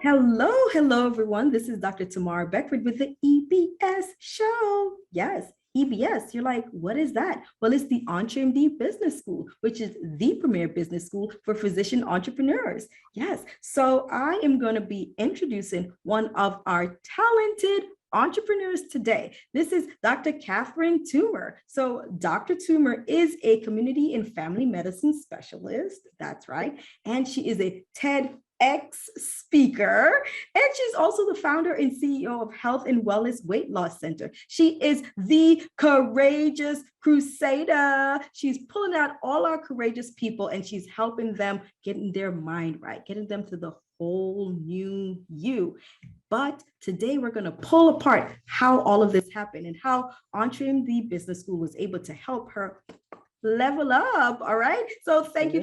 Hello, everyone. This is Dr. Tamara Beckford with the EBS show. Yes, EBS. You're like, what is that? Well, it's the EntreMD Business School, which is the premier business school for physician entrepreneurs. Yes, so I am going to be introducing one of our talented entrepreneurs today. This is Dr. Catherine Toomer. So, Dr. Toomer is a community and family medicine specialist. That's right. And she is a TED speaker, and she's also the founder and CEO of Health and Wellness Weight Loss Center. She is the courageous crusader. She's pulling out all our courageous people and she's helping them getting their mind right, getting them to the whole new you. But today we're going to pull apart how all of this happened and how EntreMD Business School was able to help her level up. All right. So thank you,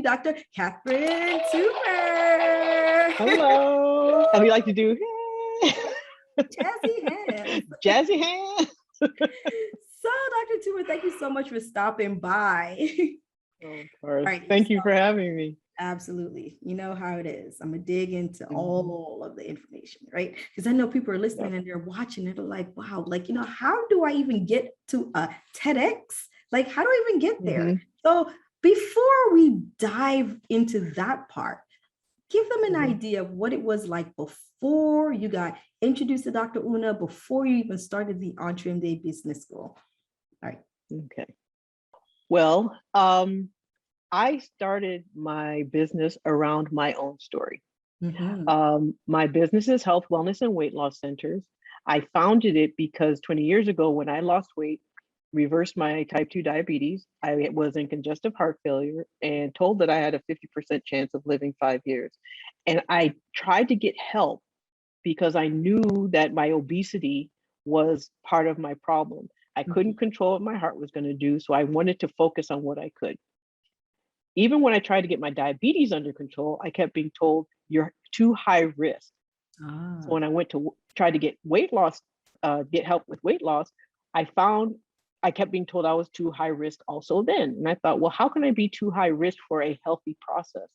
Dr. Catherine Toomer. Hello. And we like to do jazzy hands. Jazzy hands. So, Dr. Toomer, thank you so much for stopping by. Of course. Right, thank you for having me. Absolutely. You know how it is. I'm going to dig into all of the information, right? Because I know people are listening and they're watching and they're like, wow, like, how do I even get to a TEDx? Like, how do I even get there? So before we dive into that part, give them an idea of what it was like before you got introduced to Dr. Una, before you even started the EntreMD Business School. All right. Okay. Well, I started my business around my own story. My business is Health, Wellness, and Weight Loss Centers. I founded it because 20 years ago, when I lost weight, reversed my type 2 diabetes, I was in congestive heart failure and told that I had a 50% chance of living 5 years. And I tried to get help because I knew that my obesity was part of my problem. I couldn't control what my heart was going to do, so I wanted to focus on what I could. Even when I tried to get my diabetes under control, I kept being told, you're too high risk. So when I went to try to get weight loss, get help with weight loss, I kept being told I was too high risk also then. And I thought, well, how can I be too high risk for a healthy process?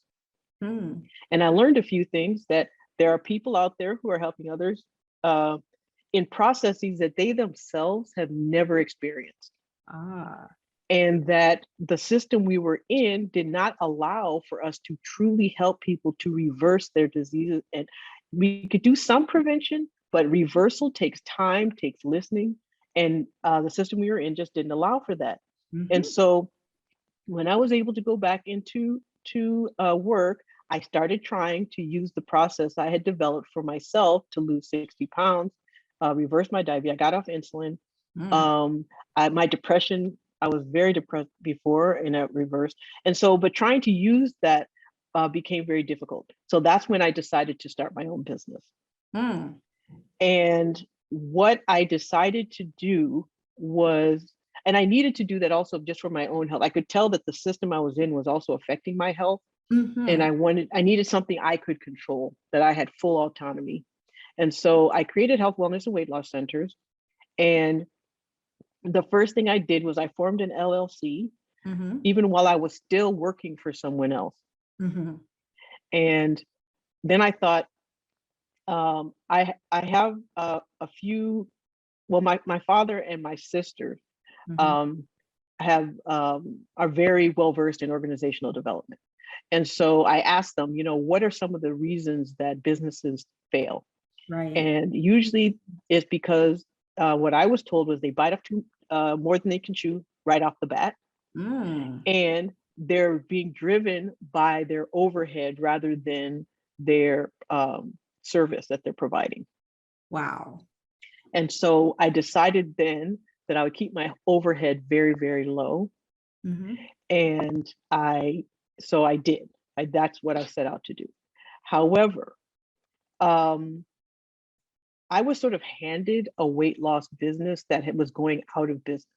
And I learned a few things, that there are people out there who are helping others in processes that they themselves have never experienced. And that the system we were in did not allow for us to truly help people to reverse their diseases. And we could do some prevention, but reversal takes time, takes listening. And the system we were in just didn't allow for that. And so when I was able to go back into work, I started trying to use the process I had developed for myself to lose 60 pounds, reverse my diabetes. I got off insulin. My depression, I was very depressed before and it reversed. And so, but trying to use that became very difficult. So that's when I decided to start my own business. And what I decided to do was, and I needed to do that also just for my own health. I could tell that the system I was in was also affecting my health. And I needed something I could control, that I had full autonomy. And so I created Health, Wellness, and Weight Loss Centers. And the first thing I did was I formed an LLC, even while I was still working for someone else. And then I thought, I have a few, well, my father and my sister are very well versed in organizational development. And so I asked them, what are some of the reasons that businesses fail? And usually it's because what I was told was they bite off more than they can chew right off the bat. And they're being driven by their overhead rather than their service that they're providing. Wow. And so I decided then that I would keep my overhead very, very low. And so I did. That's what I set out to do. However, I was sort of handed a weight loss business that was going out of business.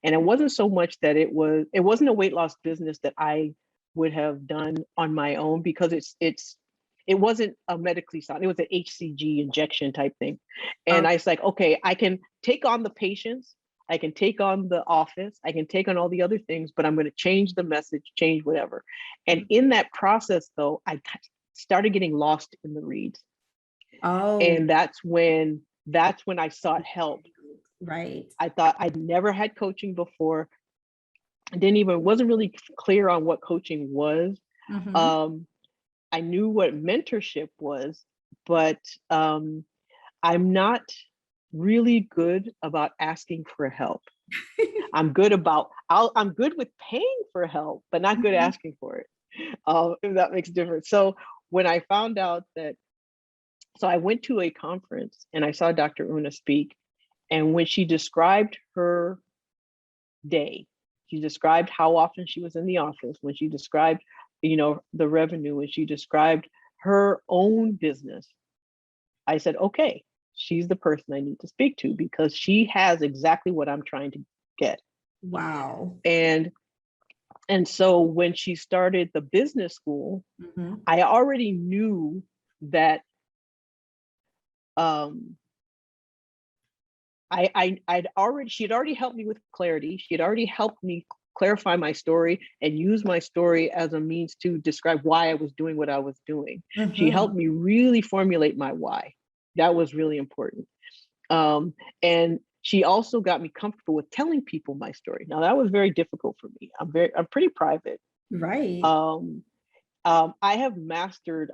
And it wasn't so much that it wasn't a weight loss business that I would have done on my own, because it wasn't a medically sound, it was an HCG injection type thing. And I was like, okay, I can take on the patients, I can take on the office, I can take on all the other things, but I'm going to change the message, change whatever. And in that process, though, I started getting lost in the reads. Oh, And that's when I sought help. right. I thought I'd never had coaching before. I wasn't really clear on what coaching was. Mm-hmm. Um, I knew what mentorship was, but I'm not really good about asking for help. I'm good with paying for help, but not good Mhm. asking for it. If that makes a difference. So when I found out that, so I went to a conference and I saw Dr. Una speak, and when she described her day, she described how often she was in the office, when she described, the revenue, when she described her own business, I said, okay, she's the person I need to speak to because she has exactly what I'm trying to get. Wow. And so when she started the business school, Mhm. I already knew that um, she had already helped me with clarity. She had already helped me clarify my story and use my story as a means to describe why I was doing what I was doing. She Mhm. helped me really formulate my why. That was really important. And she also got me comfortable with telling people my story. Now that was very difficult for me. I'm pretty private. Right. Um, I have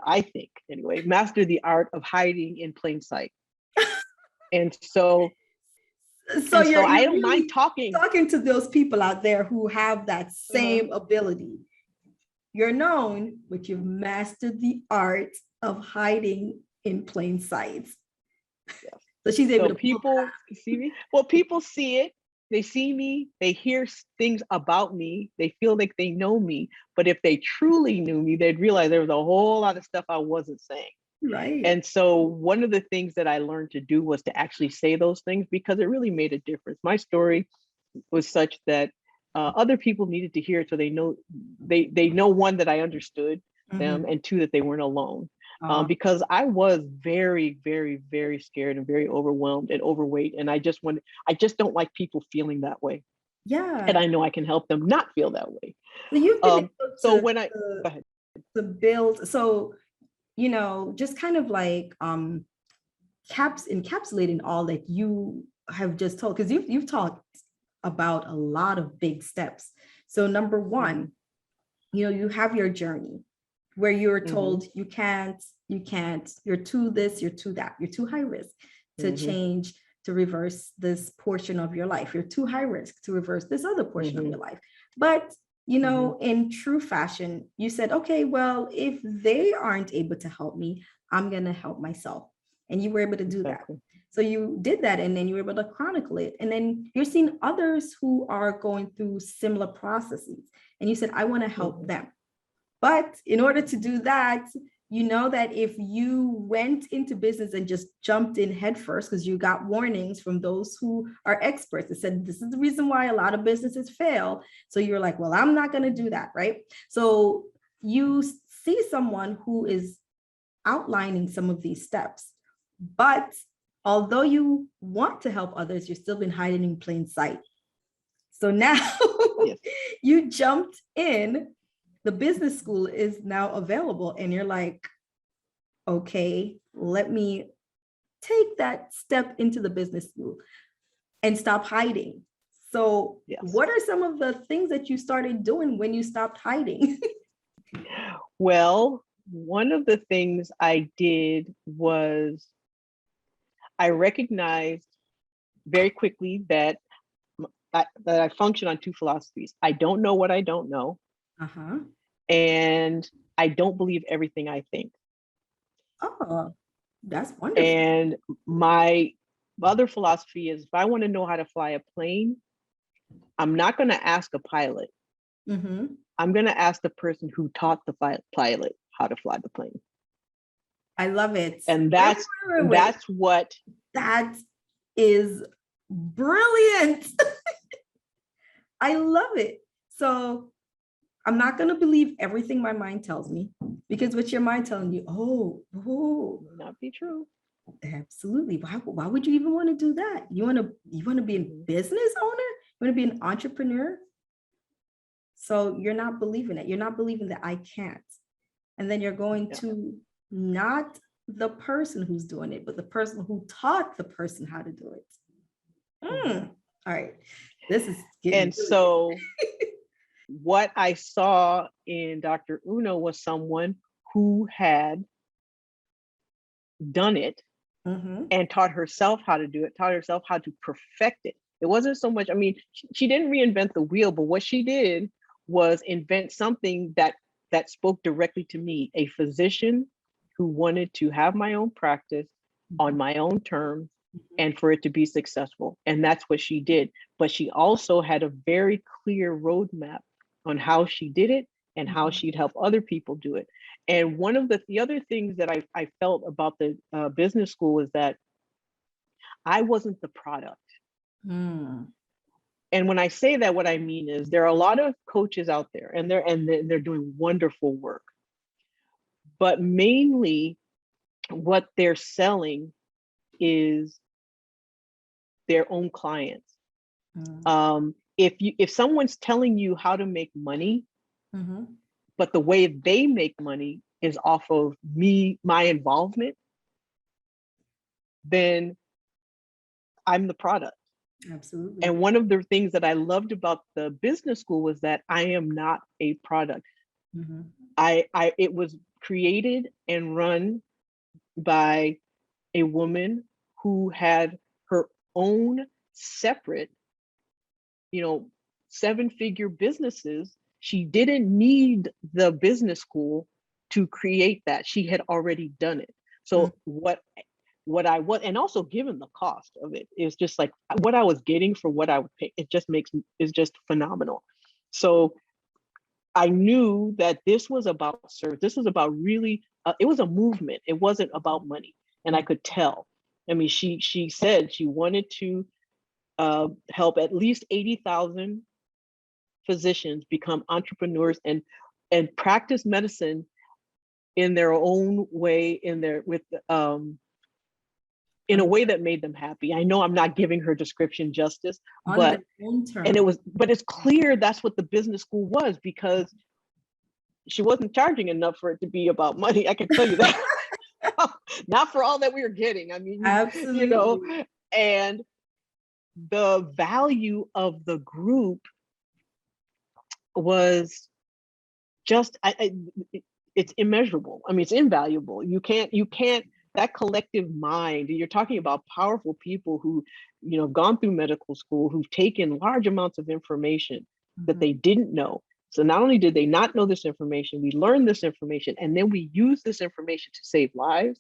I think anyway, mastered the art of hiding in plain sight. And so, So I you're don't mind really talking. talking to those people out there who have that Uh-huh. same ability. You're known, but you've mastered the art of hiding in plain sight. Yes. So she's able So to pull that people see me. Well, people see it. They see me. They hear things about me. They feel like they know me. But if they truly knew me, they'd realize there was a whole lot of stuff I wasn't saying. out. Right. And so one of the things that I learned to do was to actually say those things because it really made a difference. My story was such that other people needed to hear it, so they know, one, that I understood them, Mhm. and two, that they weren't alone. Uh, Because I was very, very, very scared and very overwhelmed and overweight, and I just don't like people feeling that way, and yeah. I know I can help them not feel that way. So you've been able So when I to, go ahead. to build, so, just kind of like encapsulating all that you have just told, because you've talked about a lot of big steps. So number Mhm, one, you have your journey where you're mhm, told you can't, you're too this, you're too that, you're too high risk to mhm, change, to reverse this portion of your life. You're too high risk to reverse this other portion of mhm, your life. But mhm. in true fashion, you said, okay, well, if they aren't able to help me, I'm going to help myself. And you were able to do that. Exactly. So you did that, and then you were able to chronicle it. And then you're seeing others who are going through similar processes. And you said, I want to help Mhm, them. But in order to do that, you know that if you went into business and just jumped in headfirst, because you got warnings from those who are experts that said this is the reason why a lot of businesses fail. So you're like, well, I'm not going to do that, right? So you see someone who is outlining some of these steps, but although you want to help others, you're still been hiding in plain sight. So now yes. you jumped in, the business school is now available, and you're like, okay, let me take that step into the business school and stop hiding. So, Yes. what are some of the things that you started doing when you stopped hiding? Well, one of the things I did was I recognized very quickly that I function on two philosophies. I don't know what I don't know, Uh-huh. and I don't believe everything I think. Oh, that's wonderful. And my other philosophy is if I want to know how to fly a plane, I'm not going to ask a pilot. Mhm. I'm going to ask the person who taught the pilot how to fly the plane. I love it. And Wait, that's wait, wait, wait. that's what That is brilliant. I love it. So I'm not going to believe everything my mind tells me, because what's your mind telling you? Oh, may not be true. absolutely. Why would you even want to do that? You want to be a Mhm. business owner? You want to be an entrepreneur? So you're not believing it. You're not believing that I can't. And then you're going Yeah. to not the person who's doing it, but the person who taught the person how to do it. All right. This is getting And really so what I saw in Dr. Uno was someone who had done it and taught herself how to do it, taught herself how to perfect it. It wasn't so much, I mean, she didn't reinvent the wheel, but what she did was invent something that spoke directly to me, a physician who wanted to have my own practice on my own terms and for it to be successful. And that's what she did. But she also had a very clear roadmap on how she did it and how she'd help other people do it. And one of the other things that I felt about the business school is that I wasn't the product. And when I say that, what I mean is there are a lot of coaches out there, and they're doing wonderful work. But mainly, what they're selling is their own clients. If someone's telling you how to make money, but the way they make money is off of my involvement, then I'm the product. Absolutely. And one of the things that I loved about the business school was that I am not a product. It was created and run by a woman who had her own separate, 7-figure businesses. She didn't need the business school to create that. She had already done it. So what I was, and also given the cost of it, is just like what I was getting for what I would pay. It's just phenomenal. So I knew that this was about service. This was about really, it was a movement. It wasn't about money. And I could tell. I mean, she said she wanted to help at least 80,000 physicians become entrepreneurs and practice medicine in their own way, in a way that made them happy. I know I'm not giving her description justice, but it's clear that's what the business school was, because she wasn't charging enough for it to be about money. I can tell you that. Not for all that we were getting. I mean, absolutely. And the value of the group was just, it's immeasurable. I mean, it's invaluable. You can't, that collective mind, you're talking about powerful people who, have gone through medical school, who've taken large amounts of information that they didn't know. So not only did they not know this information, we learned this information, and then we use this information to save lives.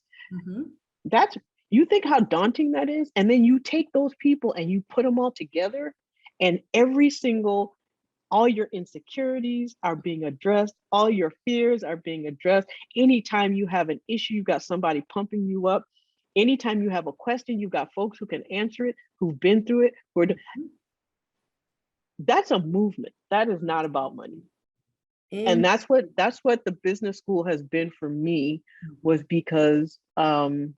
You think how daunting that is? And then you take those people and you put them all together, and all your insecurities are being addressed. All your fears are being addressed. Anytime you have an issue, you've got somebody pumping you up. Anytime you have a question, you've got folks who can answer it, who've been through it. That's a movement. That is not about money. And that's what the business school has been for me, was because the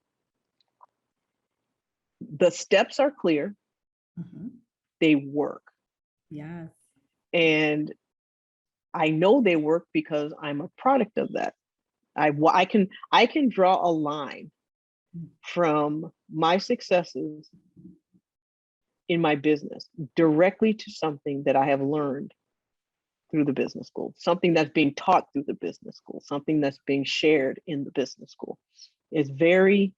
steps are clear. They work. Yes. And I know they work because I'm a product of that. I can draw a line from my successes in my business directly to something that I have learned through the business school, something that's being taught through the business school, something that's being shared in the business school. It's very,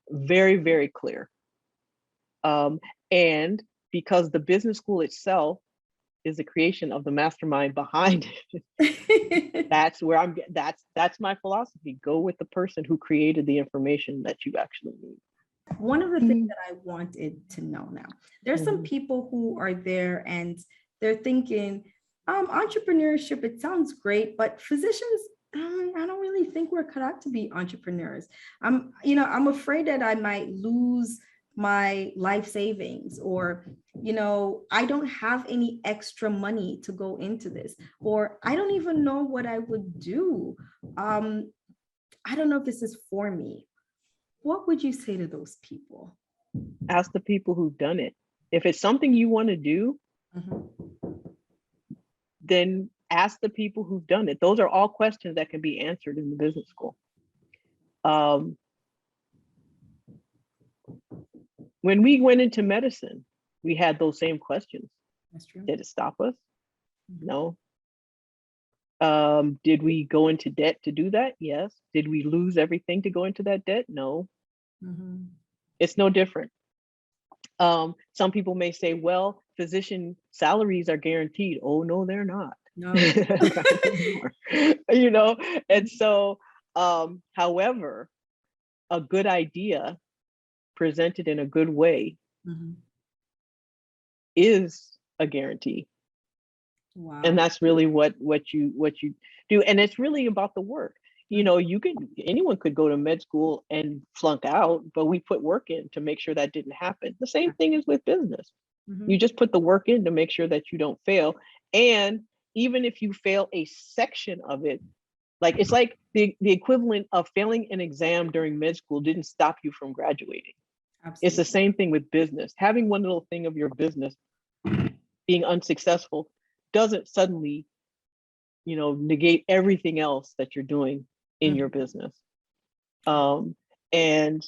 very, very clear. And because the business school itself is the creation of the mastermind behind it, that's my philosophy. Go with the person who created the information that you actually need. One of the things that I wanted to know now, there's some people who are there and they're thinking, entrepreneurship, it sounds great, but physicians, I don't really think we're cut out to be entrepreneurs. I'm afraid that I might lose my life savings, or, I don't have any extra money to go into this, or I don't even know what I would do. I don't know if this is for me. What would you say to those people? Ask the people who've done it. If it's something you want to do, then ask the people who've done it. Those are all questions that can be answered in the business school. When we went into medicine, we had those same questions. That's true. Did it stop us? Mhm. No. Did we go into debt to do that? Yes. Did we lose everything to go into that debt? No. Mhm. It's no different. Some people may say, well, physician salaries are guaranteed. Oh, no, they're not. No. Not anymore. You know, and so, however, a good idea presented in a good way Mhm. is a guarantee. And Wow. that's really what you do. And it's really about the work. You Mhm. know, anyone could go to med school and flunk out, but we put work in to make sure that didn't happen. The same thing is with business. You Mhm. just put the work in to make sure that you don't fail. And even if you fail a section of it, like it's like the equivalent of failing an exam during med school didn't stop you from graduating. It's the Absolutely. same thing with business. Having one little thing of your business being unsuccessful doesn't suddenly, negate everything else that you're doing in your Mhm. business. And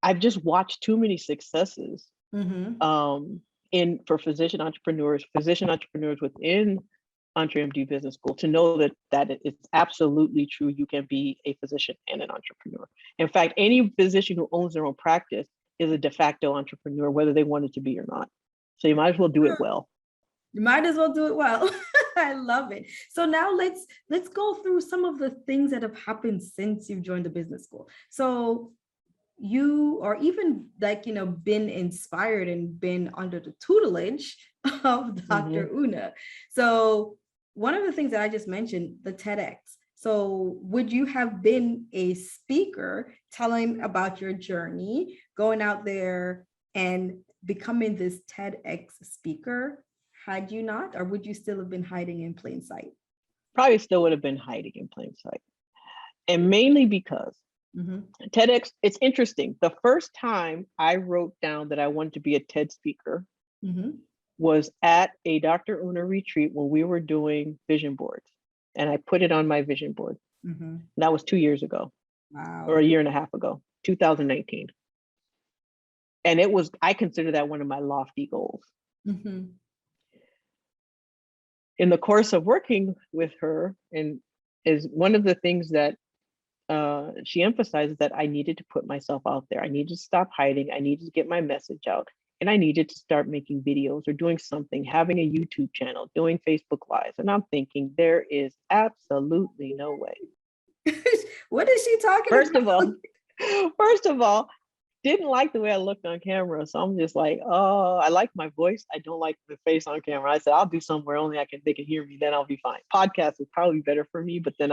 I've just watched too many successes Mhm. um, for physician entrepreneurs within EntreMD Business School to know that it's absolutely true. You can be a physician and an entrepreneur. In fact, any physician who owns their own practice is a de facto entrepreneur, whether they want it to be or not. So you might as well do it well. You might as well do it well. I love it. So now let's go through some of the things that have happened since you've joined the business school. So you or even like been inspired and been under the tutelage of Mm-hmm. Dr. Una. So one of the things that I just mentioned, the TEDx. So would you have been a speaker telling about your journey, going out there and becoming this TEDx speaker had you not, or would you still have been hiding in plain sight? Probably still would have been hiding in plain sight. And mainly because Mhm. TEDx, it's interesting. The first time I wrote down that I wanted to be a TED speaker Mhm. was at a Dr. Una retreat when we were doing vision boards. And I put it on my vision board. Mhm. That was 2 years ago or Wow. a year and a half ago, 2019. And I consider that one of my lofty goals. Mhm. In the course of working with her, and is one of the things that she emphasizes that I needed to put myself out there. I needed to stop hiding. I needed to get my message out. And I needed to start making videos or doing something, having a YouTube channel, doing Facebook Lives. And I'm thinking, there is absolutely no way. What is she talking First of about? all, first of all, didn't like the way I looked on camera. So I'm just like, oh, I like my voice. I don't like the face on camera. I said, I'll do somewhere only they can hear me, then I'll be fine. Podcast is probably better for me, but then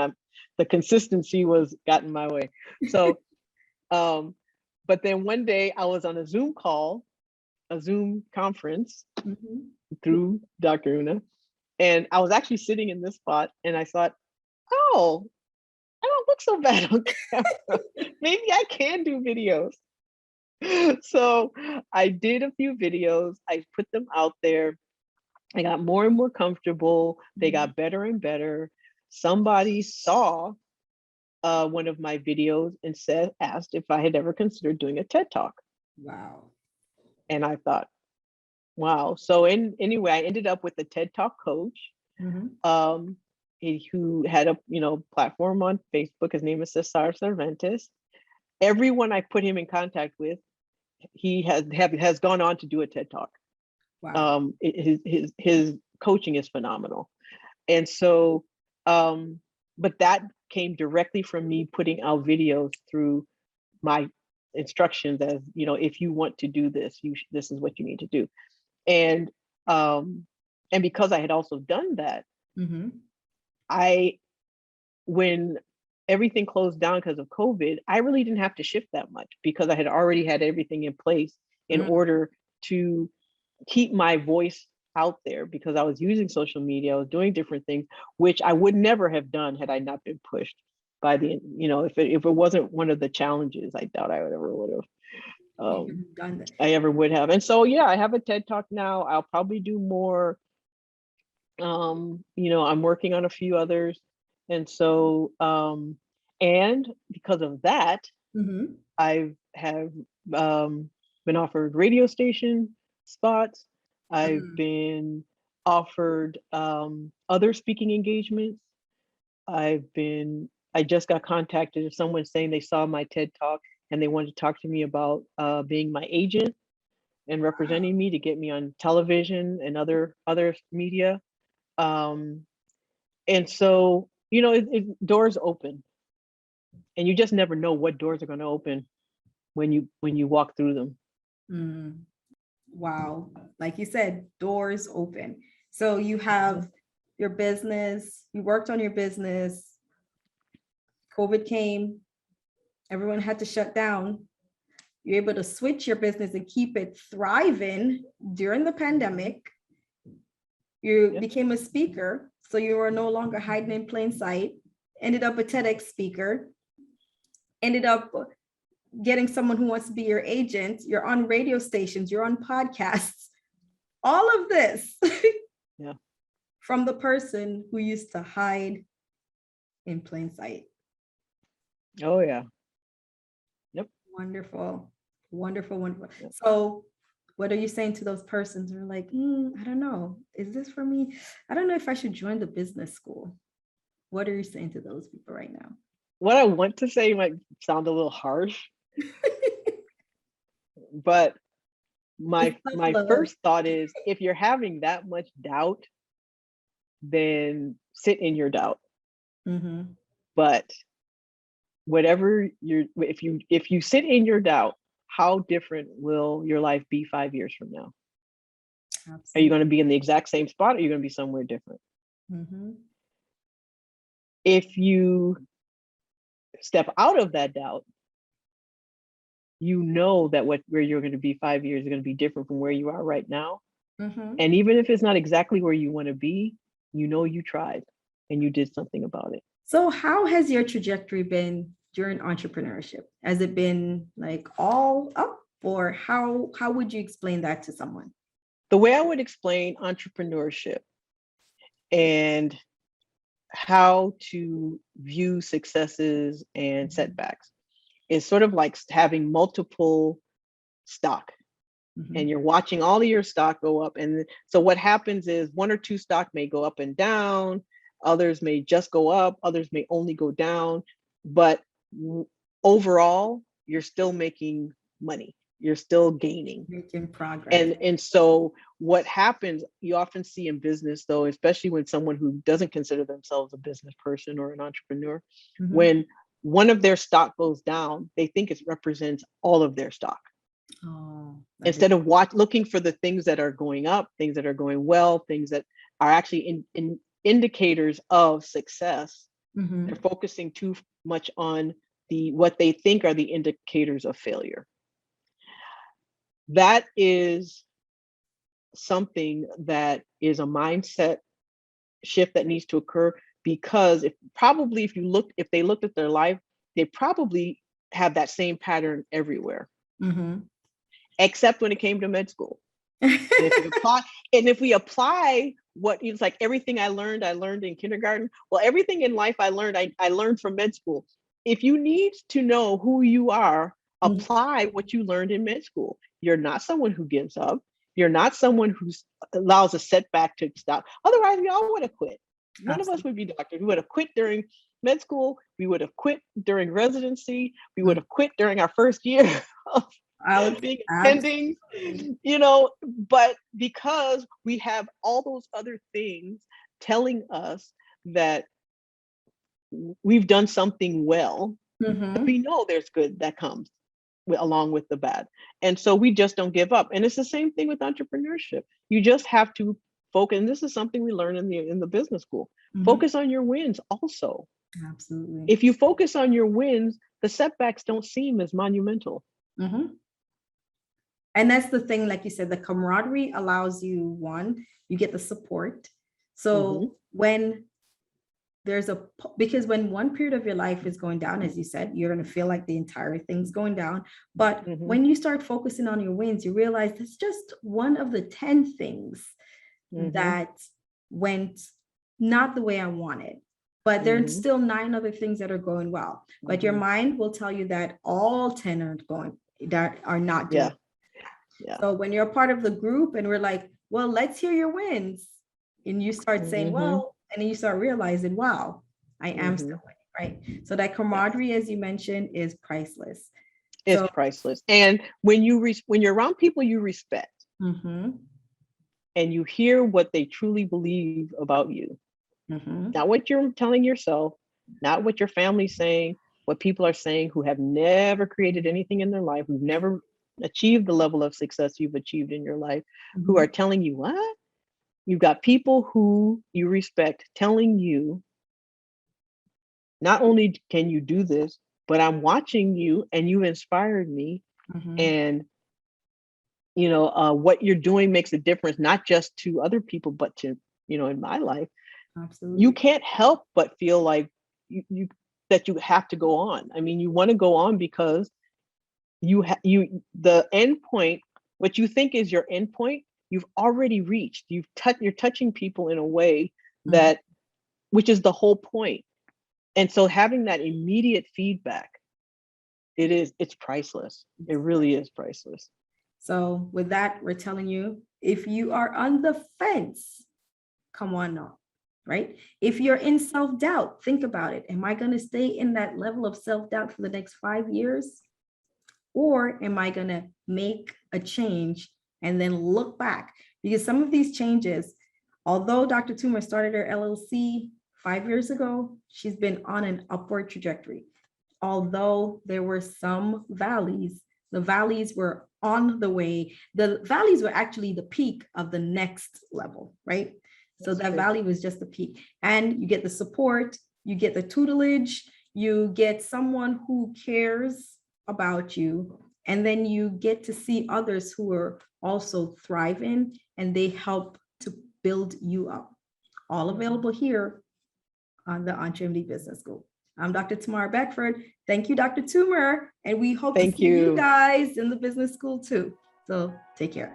the consistency got in my way. So, but then one day I was on a Zoom call, a Zoom conference Mhm. through Dr. Una, and I was actually sitting in this spot and I thought, oh, I don't look so bad on camera. Maybe I can do videos. So I did a few videos. I put them out there. I got more and more comfortable. They got better and better. Somebody saw one of my videos and asked if I had ever considered doing a TED Talk. Wow. And I thought, wow. So anyway, I ended up with a TED Talk coach Mhm. um, who had a platform on Facebook. His name is Cesar Cervantes. Everyone I put him in contact with, he has gone on to do a TED Talk. Wow. His coaching is phenomenal. And so, but that came directly from me putting out videos through my instructions as, if you want to do this, this is what you need to do. And because I had also done that, Mhm. when everything closed down because of COVID, I really didn't have to shift that much because I had already had everything in place in Mm. order to keep my voice out there, because I was using social media, I was doing different things, which I would never have done had I not been pushed by if it wasn't one of the challenges, I doubt I would have. Done that. I ever would have. And so, yeah, I have a TED Talk now. I'll probably do more. I'm working on a few others. And so, and because of that, Mhm. I have been offered radio station spots. I've Mm. been offered other speaking engagements. I just got contacted of someone saying they saw my TED talk and they wanted to talk to me about being my agent and representing me to get me on television and other media. Um, and so, doors open, and you just never know what doors are going to open when you walk through them. Mm. Wow. Like you said, doors open. So you have your business, you worked on your business, COVID came, everyone had to shut down. You're able to switch your business and keep it thriving during the pandemic. You Yep. became a speaker, so you are no longer hiding in plain sight. Ended up a TEDx speaker, ended up getting someone who wants to be your agent. You're on radio stations, you're on podcasts, all of this Yeah. from the person who used to hide in plain sight. Oh yeah. Yep. Wonderful, wonderful, wonderful. Yep. So what are you saying to those persons who are like, I don't know, is this for me? I don't know if I should join the business school. What are you saying to those people right now? What I want to say might sound a little harsh, but It's my tough my love. first thought is if you're having that much doubt, then sit in your doubt. Mhm. But whatever if you sit in your doubt, how different will your life be 5 years from now? Are you Absolutely. going to be in the exact same spot, or are you going to be somewhere different? Mhm. If you step out of that doubt, you know that where you're going to be 5 years is going to be different from where you are right now. Mhm. And even if it's not exactly where you want to be, you tried and you did something about it. So how has your trajectory been during entrepreneurship? Has it been like all up, or how would you explain that to someone? The way I would explain entrepreneurship and how to view successes and setbacks is sort of like having multiple stock, and Mhm. you're watching all of your stock go up. And so what happens is one or two stock may go up and down, others may just go up, others may only go down, but overall, you're still making money. You're still gaining. Making progress. And so what happens, you often see in business though, especially when someone who doesn't consider themselves a business person or an entrepreneur, Mhm. when one of their stock goes down, they think it represents all of their stock. Oh, that is. Instead of looking for the things that are going up, things that are going well, things that are actually in indicators of success, they're Mhm. focusing too much on what they think are the indicators of failure. That is something that is a mindset shift that needs to occur, because if they looked at their life, they probably have that same pattern everywhere, Mhm. except when it came to med school. And if we apply what it's like, everything I learned in kindergarten. Well, everything in life I learned from med school. If you need to know who you are, Mhm. apply what you learned in med school. You're not someone who gives up. You're not someone who allows a setback to stop. Otherwise, we all would have quit. None of us Absolutely. would be doctors. We would have quit during med school. We would have quit during residency. We would Mhm. have quit during our first year of being attending, Absolutely. but because we have all those other things telling us that we've done something well, Mhm. we know there's good that comes along with the bad. And so we just don't give up. And it's the same thing with entrepreneurship. You just have to focus. And this is something we learn in the business school. Mhm. Focus on your wins also. Absolutely. If you focus on your wins, the setbacks don't seem as monumental. Mhm. And that's the thing, like you said, the camaraderie allows you, one, you get the support. Hmm. So when because when one period of your life is going down, as you said, you're going to feel like the entire thing's going down. But Hmm. when you start focusing on your wins, you realize it's just one of the 10 things Hmm. that went not the way I wanted. but there's still 9 other things that are going well. But your mind will tell you that all 10 are not doing. Yeah. So when you're a part of the group and we're like, well, let's hear your wins. And you start saying, well, and then you start realizing, wow, I am still winning, right? So that camaraderie, as you mentioned, is priceless. It's priceless. And when you're around people you respect, and you hear what they truly believe about you, not what you're telling yourself, not what your family's saying, what people are saying who have never created anything in their life, who've never achieved the level of success you've achieved in your life, who are telling you what? You've got people who you respect telling you, not only can you do this, but I'm watching you and you inspired me. And what you're doing makes a difference, not just to other people, but to, in my life. Absolutely. You can't help but feel like that you have to go on. I mean, you want to go on because the end point, what you think is your end point, you've already reached. You're touching people in a way that, which is the whole point. And so having that immediate feedback, it's priceless. It really is priceless. So with that, we're telling you, if you are on the fence, come on now, right? If you're in self-doubt, think about it. Am I going to stay in that level of self-doubt for the next 5 years? Or am I going to make a change and then look back? Because some of these changes, although Dr. Toomer started her LLC 5 years ago, she's been on an upward trajectory. Although there were some valleys, the valleys were on the way. The valleys were actually the peak of the next level, right? So that valley was just the peak. And you get the support, you get the tutelage, you get someone who cares about you, and then you get to see others who are also thriving and they help to build you up. All available here on the EntreMD Business School. I'm Dr. Toomer Beckford. Thank you, Dr. Toomer, and we hope to see you guys in the business school too. So take care.